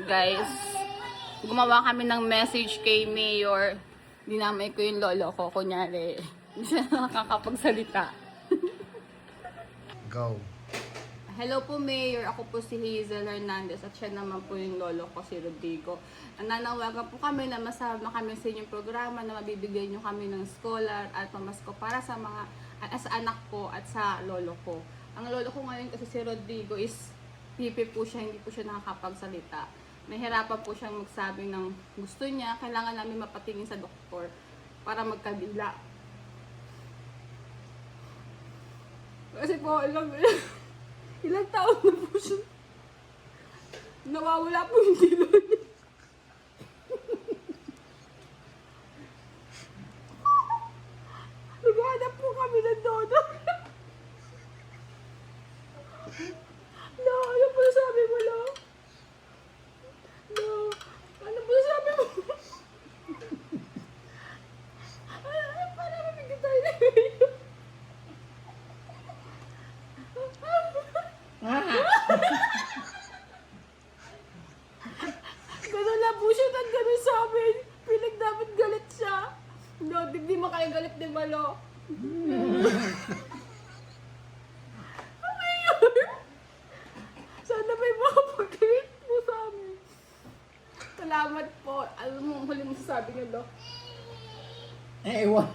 Guys, gumawa kami ng message kay Mayor. Dinamay ko yung lolo ko, kunyari. Hindi siya nakakapagsalita. Go. Hello po, Mayor. Ako po si Hazel Hernandez at siya naman po yung lolo ko, si Rodrigo. Nananawagan po kami na masama kami sa inyong programa na mabibigyan nyo kami ng scholar at pamasko para sa mga sa anak ko at sa lolo ko. Ang lolo ko ngayon kasi si Rodrigo is pipi po siya, hindi po siya nakakapagsalita. Nahirapan po siyang magsabi ng gusto niya. Kailangan namin mapatingin sa doktor para magkabila. Kasi po, ilang taon na po siya. Nawawala po yung kilo niya. Naghanap po kami ng dodo. No, ano po sabi mo, Lo? No, ano po sabi mo? Ay, para mabigyan tayo na yun. Gano'n lang po siya nang gano'n sa amin. Piling dapat galit siya. No, di makagalit ni Malo. Sana may makapag-greet po sa amin. Salamat po. Alam mo, huli mo sasabi niyo, Lo. Ewan.